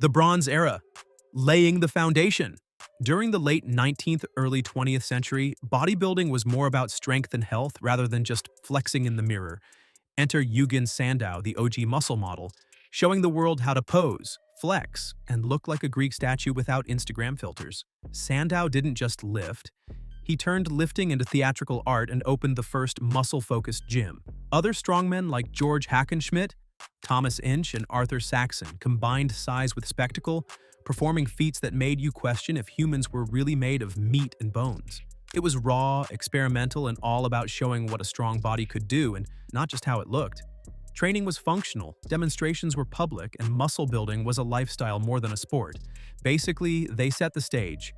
The Bronze Era, laying the foundation. During the late 19th, early 20th century, bodybuilding was more about strength and health rather than just flexing in the mirror. Enter Eugen Sandow, the OG muscle model, showing the world how to pose, flex, and look like a Greek statue without Instagram filters. Sandow didn't just lift, he turned lifting into theatrical art and opened the first muscle-focused gym. Other strongmen like George Hackenschmidt, Thomas Inch, and Arthur Saxon combined size with spectacle, performing feats that made you question if humans were really made of meat and bones. It was raw, experimental, and all about showing what a strong body could do and not just how it looked. Training was functional, demonstrations were public, and muscle building was a lifestyle more than a sport. Basically, they set the stage.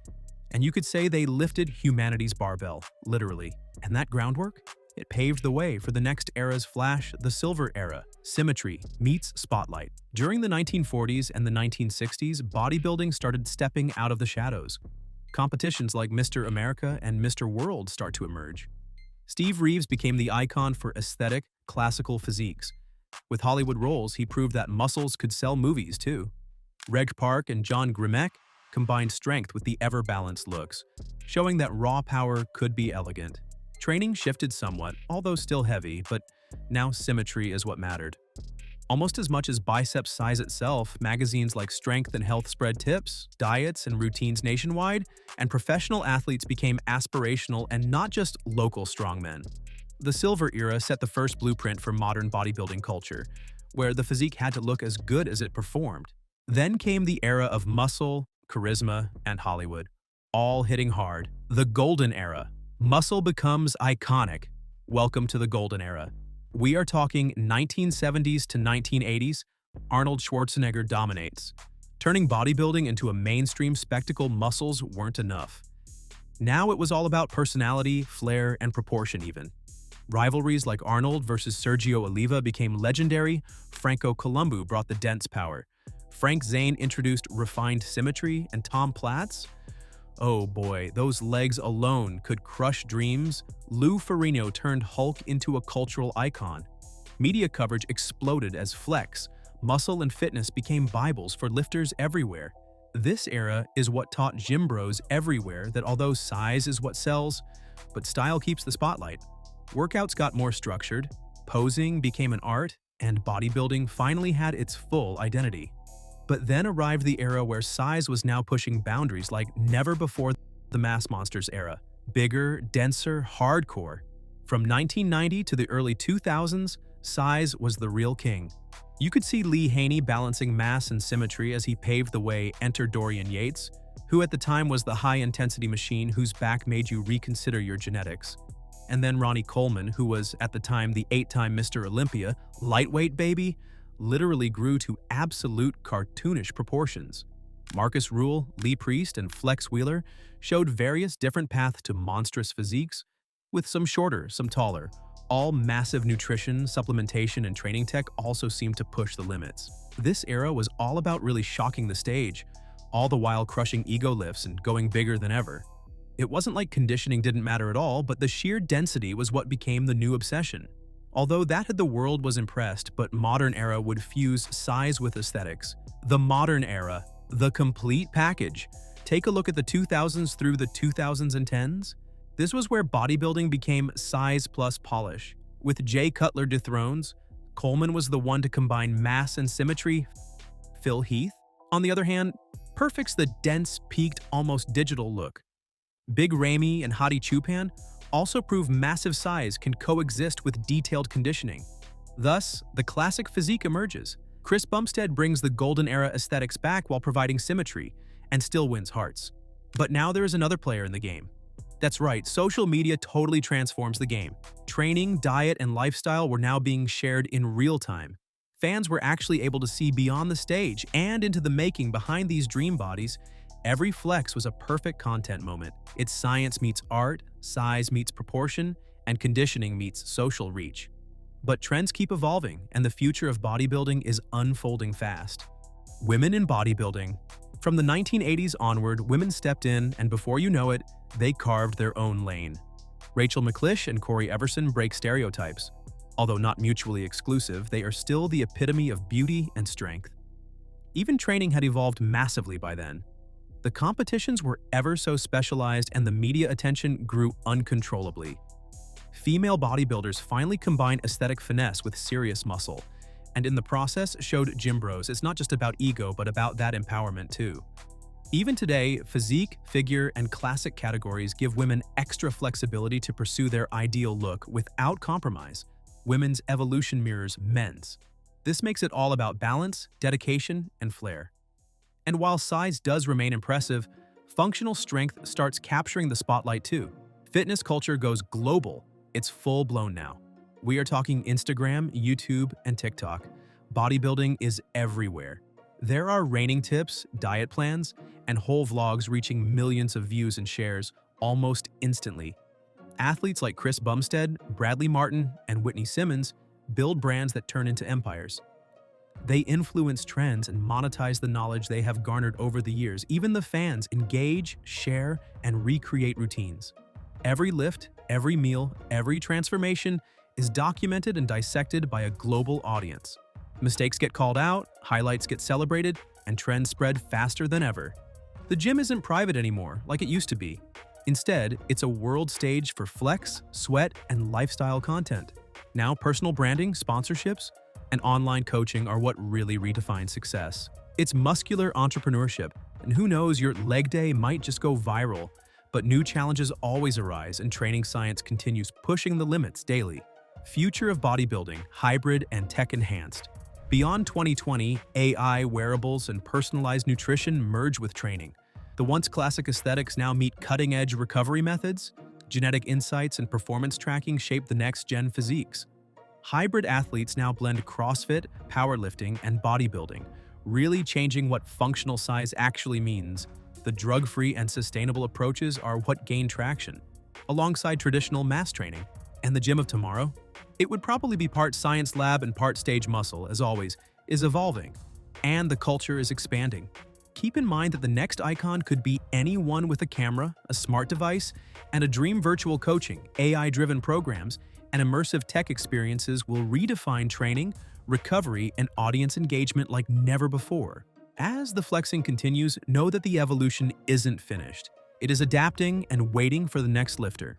And you could say they lifted humanity's barbell, literally. And that groundwork? It paved the way for the next era's flash, the Silver Era. Symmetry meets spotlight. During the 1940s and the 1960s, bodybuilding started stepping out of the shadows. Competitions like Mr. America and Mr. World start to emerge. Steve Reeves became the icon for aesthetic, classical physiques. With Hollywood roles, he proved that muscles could sell movies too. Reg Park and John Grimek combined strength with the ever-balanced looks, showing that raw power could be elegant. Training shifted somewhat, although still heavy, but now symmetry is what mattered. Almost as much as biceps size itself, magazines like Strength and Health spread tips, diets, and routines nationwide, and professional athletes became aspirational and not just local strongmen. The Silver Era set the first blueprint for modern bodybuilding culture, where the physique had to look as good as it performed. Then came the era of muscle, charisma, and Hollywood, all hitting hard. The Golden Era. Muscle becomes iconic. Welcome to the Golden Era. We are talking 1970s to 1980s. Arnold Schwarzenegger dominates. Turning bodybuilding into a mainstream spectacle, muscles weren't enough. Now it was all about personality, flair, and proportion even. Rivalries like Arnold versus Sergio Oliva became legendary. Franco Columbu brought the dense power. Frank Zane introduced refined symmetry, and Tom Platz? Oh boy, those legs alone could crush dreams. Lou Ferrigno turned Hulk into a cultural icon. Media coverage exploded as flex, muscle, and fitness became Bibles for lifters everywhere. This era is what taught gym bros everywhere that although size is what sells, but style keeps the spotlight. Workouts got more structured, posing became an art, and bodybuilding finally had its full identity. But then arrived the era where size was now pushing boundaries like never before, the Mass Monsters era. Bigger, denser, hardcore. From 1990 to the early 2000s, size was the real king. You could see Lee Haney balancing mass and symmetry as he paved the way. Enter Dorian Yates, who at the time was the high-intensity machine whose back made you reconsider your genetics. And then Ronnie Coleman, who was at the time the 8-time Mr. Olympia, lightweight baby, literally grew to absolute cartoonish proportions. Marcus Rule, Lee Priest, and Flex Wheeler showed various different paths to monstrous physiques, with some shorter, some taller. All massive nutrition, supplementation, and training tech also seemed to push the limits. This era was all about really shocking the stage, all the while crushing ego lifts and going bigger than ever. It wasn't like conditioning didn't matter at all, but the sheer density was what became the new obsession. Although that had the world was impressed, but modern era would fuse size with aesthetics. The modern era, the complete package. Take a look at the 2000s through the 2010s. This was where bodybuilding became size plus polish. With Jay Cutler dethroned, Coleman was the one to combine mass and symmetry. Phil Heath, on the other hand, perfects the dense, peaked, almost digital look. Big Ramy and Hadi Chupan also prove massive size can coexist with detailed conditioning. Thus, the classic physique emerges. Chris Bumstead brings the golden era aesthetics back while providing symmetry, and still wins hearts. But now there is another player in the game. That's right, social media totally transforms the game. Training, diet, and lifestyle were now being shared in real time. Fans were actually able to see beyond the stage and into the making behind these dream bodies. Every flex was a perfect content moment. It's science meets art, size meets proportion, and conditioning meets social reach. But trends keep evolving, and the future of bodybuilding is unfolding fast. Women in bodybuilding. From the 1980s onward, women stepped in, and before you know it, they carved their own lane. Rachel McLish and Corey Everson break stereotypes. Although not mutually exclusive, they are still the epitome of beauty and strength. Even training had evolved massively by then. The competitions were ever so specialized and the media attention grew uncontrollably. Female bodybuilders finally combined aesthetic finesse with serious muscle, and in the process showed gym bros it's not just about ego but about that empowerment too. Even today, physique, figure, and classic categories give women extra flexibility to pursue their ideal look without compromise. Women's evolution mirrors men's. This makes it all about balance, dedication, and flair. And while size does remain impressive, functional strength starts capturing the spotlight too. Fitness culture goes global. It's full-blown now. We are talking Instagram, YouTube, and TikTok. Bodybuilding is everywhere. There are raining tips, diet plans, and whole vlogs reaching millions of views and shares almost instantly. Athletes like Chris Bumstead, Bradley Martin, and Whitney Simmons build brands that turn into empires. They influence trends and monetize the knowledge they have garnered over the years. Even the fans engage, share, and recreate routines. Every lift, every meal, every transformation is documented and dissected by a global audience. Mistakes get called out, highlights get celebrated, and trends spread faster than ever. The gym isn't private anymore like it used to be. Instead, it's a world stage for flex, sweat, and lifestyle content. Now, personal branding, sponsorships, and online coaching are what really redefine success. It's muscular entrepreneurship, and who knows, your leg day might just go viral, but new challenges always arise and training science continues pushing the limits daily. Future of bodybuilding, hybrid and tech-enhanced. Beyond 2020, AI, wearables, and personalized nutrition merge with training. The once classic aesthetics now meet cutting-edge recovery methods. Genetic insights and performance tracking shape the next-gen physiques. Hybrid athletes now blend CrossFit, powerlifting, and bodybuilding, really changing what functional size actually means. The drug-free and sustainable approaches are what gain traction, alongside traditional mass training. And the gym of tomorrow? It would probably be part science lab and part stage muscle, as always, is evolving. And the culture is expanding. Keep in mind that the next icon could be anyone with a camera, a smart device, and a dream. Virtual coaching, AI-driven programs, and immersive tech experiences will redefine training, recovery, and audience engagement like never before. As the flexing continues, know that the evolution isn't finished. It is adapting and waiting for the next lifter.